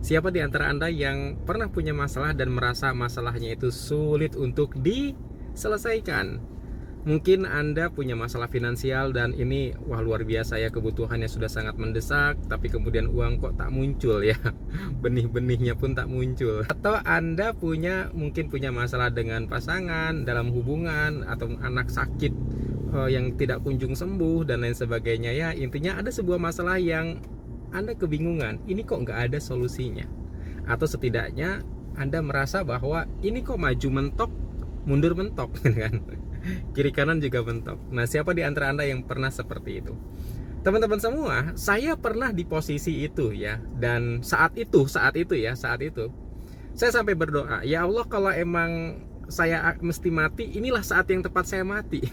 Siapa di antara Anda yang pernah punya masalah dan merasa masalahnya itu sulit untuk diselesaikan? Mungkin Anda punya masalah finansial dan ini wah luar biasa ya, kebutuhannya sudah sangat mendesak, tapi kemudian uang kok tak muncul ya. Benih-benihnya pun tak muncul. Atau Anda mungkin punya masalah dengan pasangan, dalam hubungan, atau anak sakit yang tidak kunjung sembuh dan lain sebagainya ya. Intinya ada sebuah masalah yang Anda kebingungan, ini kok nggak ada solusinya. Atau setidaknya Anda merasa bahwa ini kok maju mentok, mundur mentok kan. Kiri kanan juga mentok. Nah, siapa di antara Anda yang pernah seperti itu? Teman-teman semua, saya pernah di posisi itu ya. Dan saat itu saya sampai berdoa, ya Allah, kalau emang saya mesti mati, inilah saat yang tepat saya mati.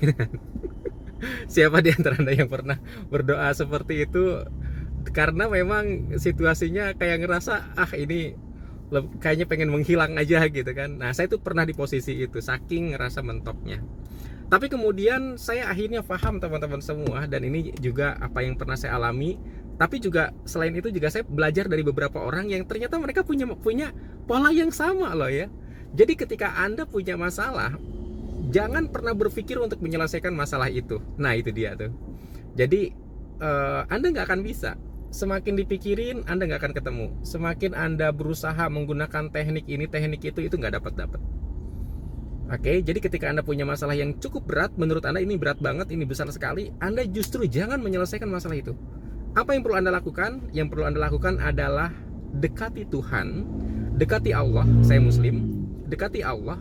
Siapa di antara Anda yang pernah berdoa seperti itu? Karena memang situasinya kayak ngerasa, ini kayaknya pengen menghilang aja gitu kan. Nah, saya tuh pernah di posisi itu, saking ngerasa mentoknya. Tapi kemudian saya akhirnya paham teman-teman semua, dan ini juga apa yang pernah saya alami. Tapi juga selain itu juga saya belajar dari beberapa orang yang ternyata mereka punya pola yang sama loh ya. Jadi ketika Anda punya masalah, jangan pernah berpikir untuk menyelesaikan masalah itu. Nah, itu dia tuh. Jadi Anda nggak akan bisa. Semakin dipikirin, Anda nggak akan ketemu. Semakin Anda berusaha menggunakan teknik ini, teknik itu nggak dapat. Oke, jadi ketika Anda punya masalah yang cukup berat, menurut Anda ini berat banget, ini besar sekali, Anda justru jangan menyelesaikan masalah itu. Apa yang perlu Anda lakukan? Yang perlu Anda lakukan adalah dekati Tuhan, dekati Allah. Saya Muslim, dekati Allah.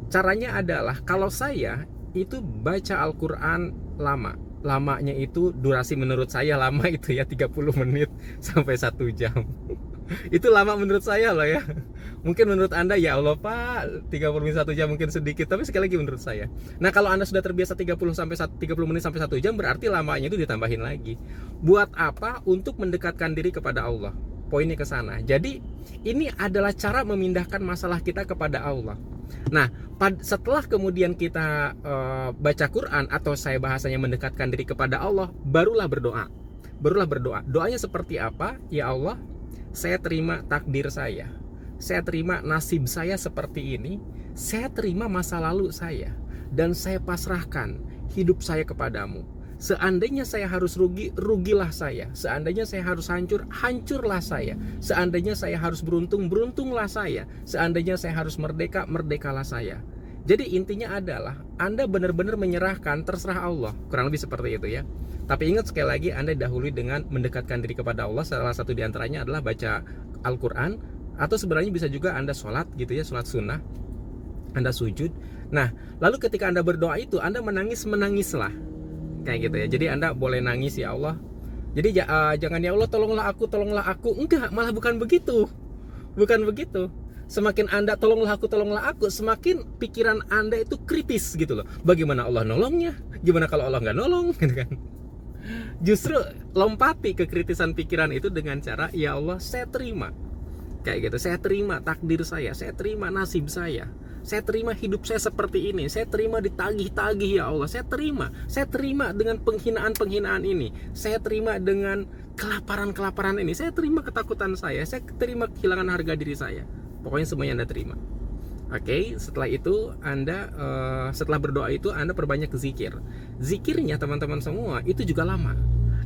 Caranya adalah, kalau saya itu baca Al-Quran lama. Lamanya itu, durasi menurut saya lama itu ya 30 menit sampai 1 jam. Itu lama menurut saya loh ya. Mungkin menurut Anda, ya Allah Pak, 30 menit 1 jam mungkin sedikit, tapi sekali lagi menurut saya. Nah, kalau Anda sudah terbiasa 30 menit sampai 1 jam, berarti lamanya itu ditambahin lagi. Buat apa? Untuk mendekatkan diri kepada Allah. Poinnya ke sana. Jadi, ini adalah cara memindahkan masalah kita kepada Allah. Nah, setelah kemudian kita baca Quran, atau saya bahasanya mendekatkan diri kepada Allah, barulah berdoa. Doanya seperti apa? Ya Allah, saya terima takdir saya terima nasib saya seperti ini, saya terima masa lalu saya, dan saya pasrahkan hidup saya kepadamu. Seandainya saya harus rugi, rugilah saya. Seandainya saya harus hancur, hancurlah saya. Seandainya saya harus beruntung, beruntunglah saya. Seandainya saya harus merdeka, merdekalah saya. Jadi intinya adalah Anda benar-benar menyerahkan, terserah Allah. Kurang lebih seperti itu ya. Tapi ingat sekali lagi, Anda dahului dengan mendekatkan diri kepada Allah. Salah satu diantaranya adalah baca Al-Quran. Atau sebenarnya bisa juga Anda sholat gitu ya, sholat sunnah, Anda sujud. Nah, lalu ketika Anda berdoa itu, Anda menangislah kayak gitu ya. Jadi Anda boleh nangis, ya Allah. Jadi jangan ya Allah tolonglah aku. Enggak, malah bukan begitu. Semakin Anda tolonglah aku, semakin pikiran Anda itu kritis gitu loh. Bagaimana Allah nolongnya? Gimana kalau Allah nggak nolong gitu kan? Justru lompati kekritisan pikiran itu dengan cara, ya Allah, saya terima. Kayak gitu, saya terima takdir saya terima nasib saya terima hidup saya seperti ini, saya terima ditagih-tagih, ya Allah, saya terima dengan penghinaan ini, saya terima dengan kelaparan ini, saya terima ketakutan saya terima kehilangan harga diri saya. Pokoknya semuanya Anda terima. Oke, setelah itu Anda setelah berdoa itu Anda perbanyak zikir. Zikirnya teman-teman semua itu juga lama.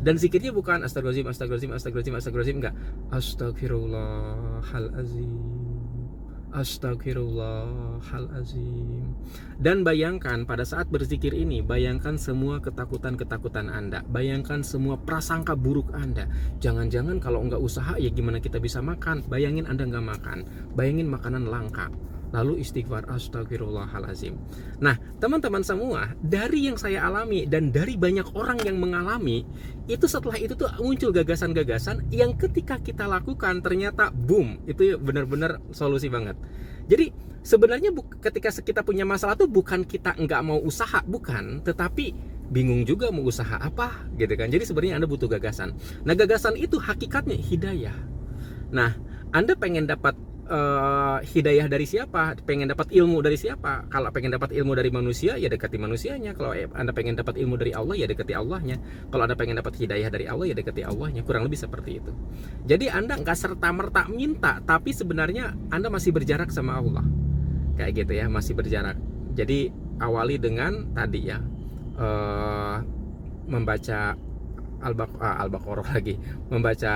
Dan zikirnya bukan astagfirullahaladzim, enggak. Astagfirullahaladzim. Dan bayangkan pada saat berzikir ini, bayangkan semua ketakutan Anda, bayangkan semua prasangka buruk Anda. Jangan-jangan kalau nggak usaha ya gimana kita bisa makan? Bayangin Anda nggak makan, bayangin makanan langka. Lalu istighfar, astagfirullahaladzim. Nah, teman-teman semua, dari yang saya alami dan dari banyak orang yang mengalami, itu setelah itu tuh muncul gagasan-gagasan yang ketika kita lakukan ternyata boom, itu benar-benar solusi banget. Jadi sebenarnya ketika kita punya masalah tuh bukan kita nggak mau usaha, bukan, tetapi bingung juga mau usaha apa gitu kan. Jadi sebenarnya Anda butuh gagasan. Nah, gagasan itu hakikatnya hidayah. Nah, Anda pengen dapat hidayah dari siapa, pengen dapat ilmu dari siapa. Kalau pengen dapat ilmu dari manusia, ya dekati manusianya. Kalau Anda pengen dapat ilmu dari Allah, ya dekati Allahnya. Kalau Anda pengen dapat hidayah dari Allah, ya dekati Allahnya. Kurang lebih seperti itu. Jadi Anda nggak serta-merta minta, tapi sebenarnya Anda masih berjarak sama Allah, kayak gitu ya, masih berjarak. Jadi awali dengan tadi ya, membaca Al-Baqarah lagi, membaca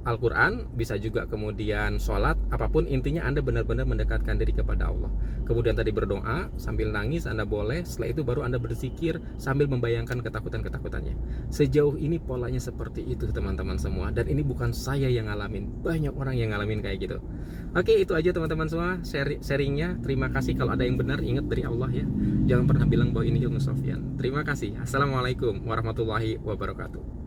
Al-Quran, bisa juga kemudian sholat, apapun intinya Anda benar-benar mendekatkan diri kepada Allah. Kemudian tadi berdoa, sambil nangis Anda boleh, setelah itu baru Anda berzikir sambil membayangkan ketakutan-ketakutannya. Sejauh ini polanya seperti itu teman-teman semua, dan ini bukan saya yang ngalamin, banyak orang yang ngalamin kayak gitu. Oke, itu aja teman-teman semua sharingnya. Terima kasih. Kalau ada yang benar, ingat dari Allah ya, jangan pernah bilang bahwa ini ilmu Sofyan. Terima kasih. Assalamualaikum warahmatullahi wabarakatuh.